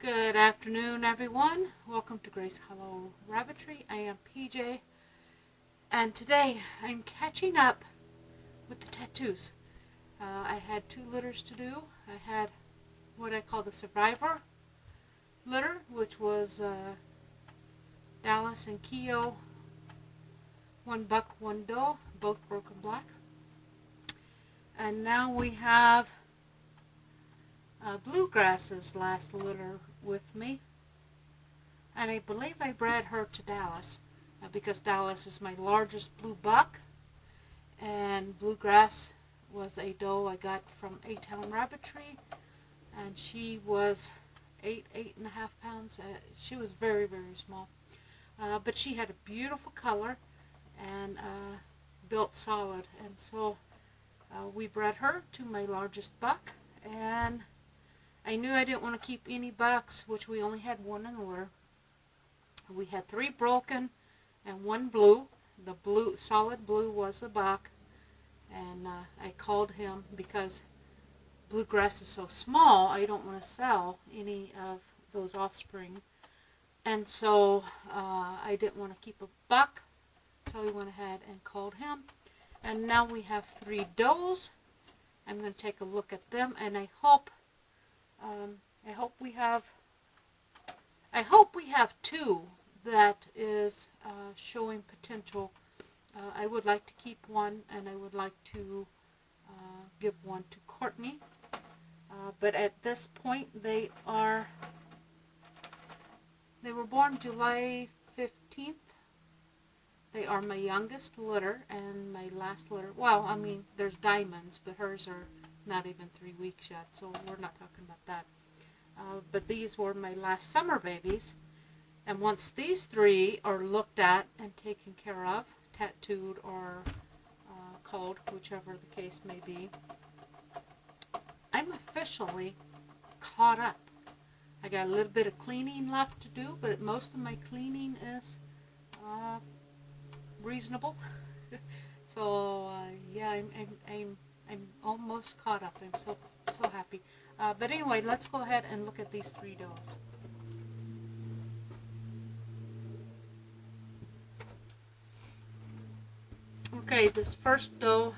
Good afternoon, everyone. Welcome to Grace Hollow Rabbitry. I am PJ, and today I'm catching up with the tattoos. I had two litters to do. I had what I call the survivor litter, which was Dallas and Keo, one buck, one doe, both broken black. And now we have BlueGrass's last litter with me, and I believe I bred her to Dallas because Dallas is my largest blue buck, and BlueGrass was a doe I got from A-Town Rabbitry, and she was 8.5 pounds. She was very, very small, but she had a beautiful color and built solid, and so we bred her to my largest buck. And I knew I didn't want to keep any bucks, which we only had one in the litter. We had 3 broken and 1 blue. The blue, solid blue, was a buck, and I called him because BlueGrass is so small. I don't want to sell any of those offspring, and so I didn't want to keep a buck, so we went ahead and called him. And now we have 3 does. I'm going to take a look at them, and I hope we have 2 that is showing potential. I would like to keep one, and I would like to give one to Courtney. But at this point, they were born July 15th. They are my youngest litter and my last litter. Well, I mean, there's diamonds, but hers are not even 3 weeks yet, so we're not talking about that. But these were my last summer babies. And once these 3 are looked at and taken care of, tattooed or culled, whichever the case may be, I'm officially caught up. I got a little bit of cleaning left to do, but most of my cleaning is reasonable. So yeah, I'm almost caught up. I'm so happy. But anyway, let's go ahead and look at these 3 does. Okay, this first doe,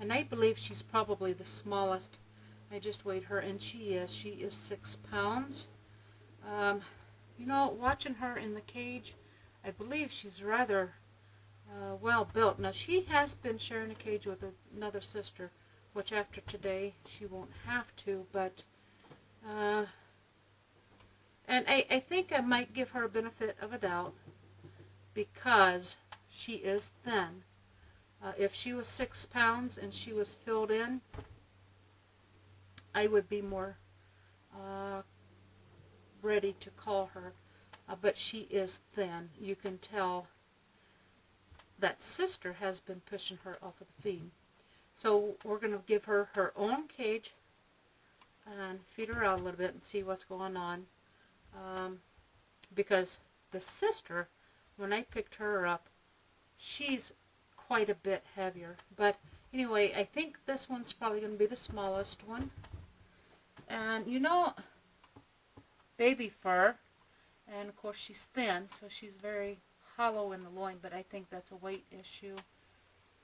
and I believe she's probably the smallest. I just weighed her, and she is 6 pounds. You know, watching her in the cage, I believe she's rather well built. Now, she has been sharing a cage with another sister, which after today she won't have to, but and I think I might give her a benefit of a doubt because she is thin. If she was 6 pounds and she was filled in, I would be more ready to call her, but she is thin. You can tell that sister has been pushing her off of the feed. So we're going to give her her own cage and feed her out a little bit and see what's going on. Because the sister, when I picked her up, she's quite a bit heavier. But anyway, I think this one's probably going to be the smallest one. And you know, baby fur, and of course she's thin, so she's very hollow in the loin, but I think that's a weight issue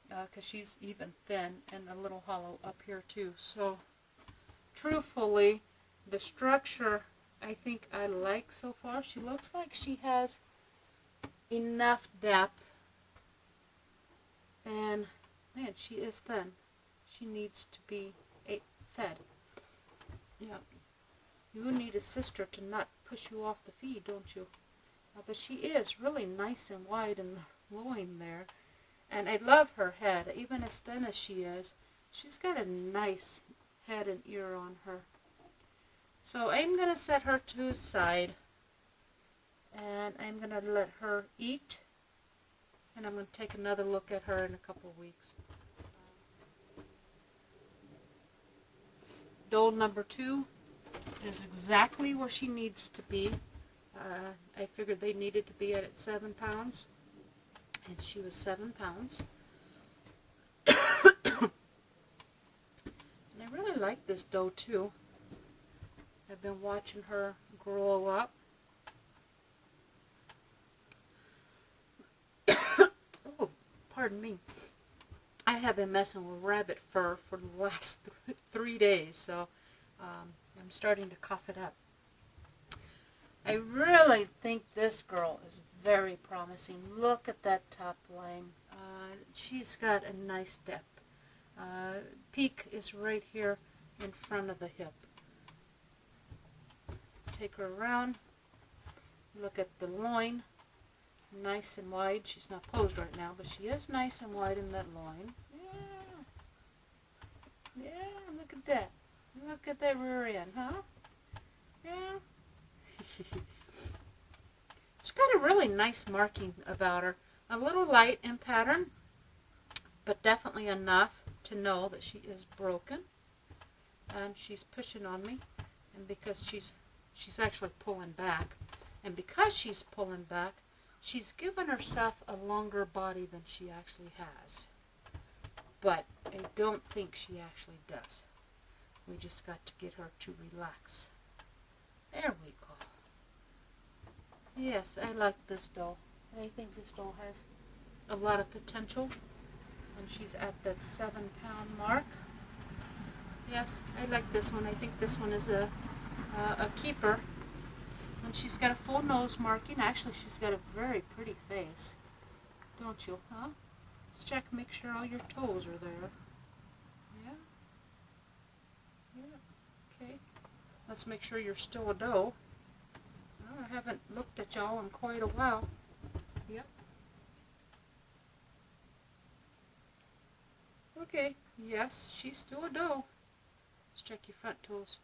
because she's even thin and a little hollow up here too. So truthfully, the structure I think I like so far. She looks like she has enough depth, and man, she is thin. She needs to be fed. Yeah, you need a sister to not push you off the feed, don't you? But she is really nice and wide in the loin there. And I love her head. Even as thin as she is, she's got a nice head and ear on her. So I'm going to set her to the side. And I'm going to let her eat. And I'm going to take another look at her in a couple of weeks. Doe number 2 is exactly where she needs to be. I figured they needed to be at 7 pounds, and she was 7 pounds. And I really like this doe too. I've been watching her grow up. Oh, pardon me. I have been messing with rabbit fur for the last 3 days, so I'm starting to cough it up. I really think this girl is very promising. Look at that top line. She's got a nice depth. Peak is right here in front of the hip. Take her around. Look at the loin. Nice and wide. She's not posed right now, but she is nice and wide in that loin. Yeah. Yeah, look at that. Look at that rear end, huh? Yeah. She's got a really nice marking about her. A little light in pattern, but definitely enough to know that she is broken. And she's pushing on me, and because she's actually pulling back, and because she's pulling back, she's given herself a longer body than she actually has. But I don't think she actually does. We just got to get her to relax. There we go. Yes, I like this doll. I think this doll has a lot of potential, and she's at that 7-pound mark. Yes, I like this one. I think this one is a keeper. And she's got a full nose marking. Actually, she's got a very pretty face. Don't you, huh? Let's check, make sure all your toes are there. Yeah? Yeah, okay. Let's make sure you're still a doe. Well, I haven't looked at y'all in quite a while. Yep. Okay, yes, she's still a doe. Let's check your front toes.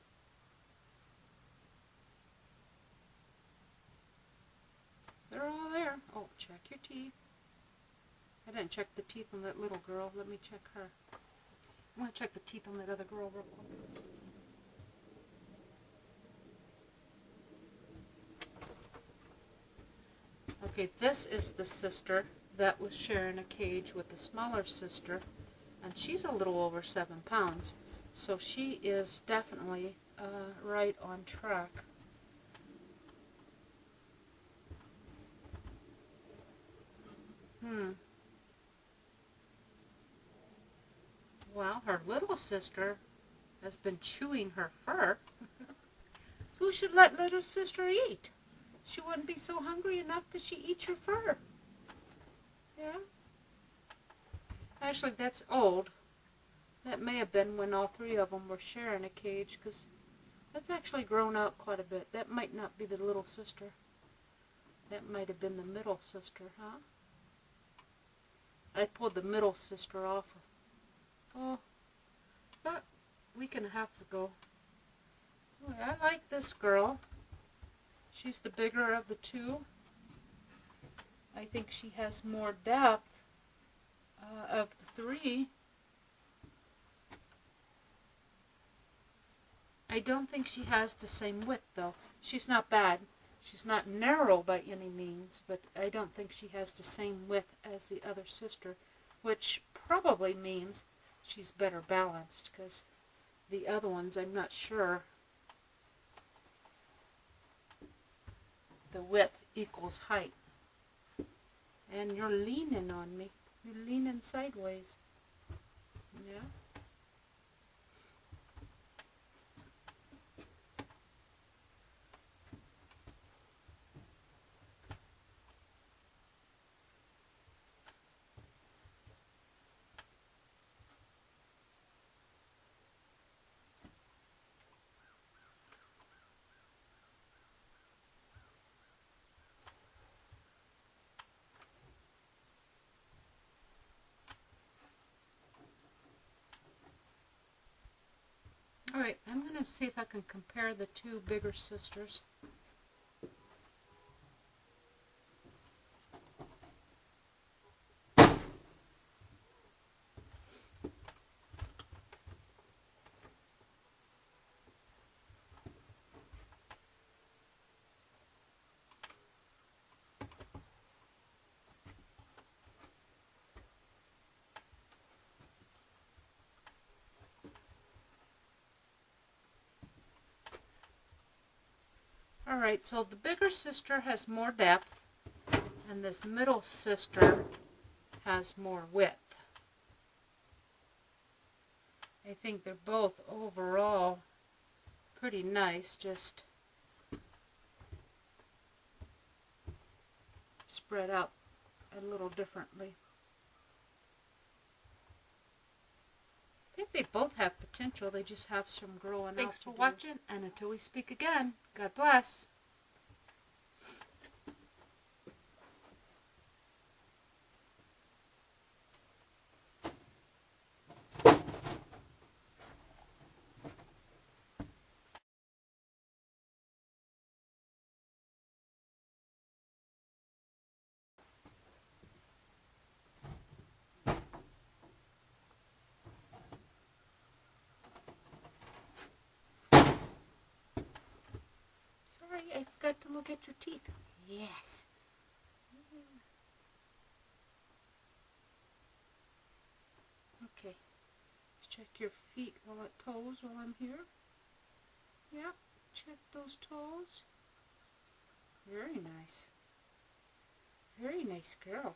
They're all there. Oh, check your teeth. I didn't check the teeth on that little girl. Let me check her. I want to check the teeth on that other girl real quick. Okay, this is the sister that was sharing a cage with the smaller sister, and she's a little over 7 pounds. So she is definitely right on track. Well, her little sister has been chewing her fur. Who should let little sister eat? She wouldn't be so hungry enough that she eats your fur. Yeah? Actually, that's old. That may have been when all 3 of them were sharing a cage, because that's actually grown out quite a bit. That might not be the little sister. That might have been the middle sister, huh? I pulled the middle sister off, oh, about a week and a half ago. Oh, I like this girl. She's the bigger of the 2. I think she has more depth of the 3. I don't think she has the same width, though. She's not bad. She's not narrow by any means, but I don't think she has the same width as the other sister, which probably means she's better balanced, because the other ones, I'm not sure the width equals height. And you're leaning on me. You're leaning sideways. Yeah? Alright, I'm going to see if I can compare the 2 bigger sisters. Alright, so the bigger sister has more depth, and this middle sister has more width. I think they're both overall pretty nice, just spread out a little differently. I think they both have potential, they just have some growing out. Thanks for watching, and until we speak again, God bless. Sorry, I forgot to look at your teeth. Yes. Okay. Let's check your feet toes while I'm here. Yep. Check those toes. Very nice. Very nice girl.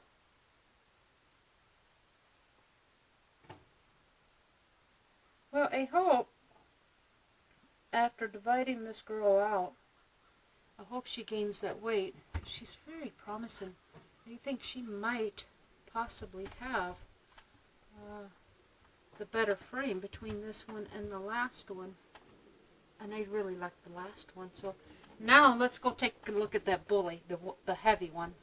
Well, I hope after dividing this girl out, I hope she gains that weight, because she's very promising. I think she might possibly have the better frame between this one and the last one. And I really like the last one. So now let's go take a look at that bully, the heavy one.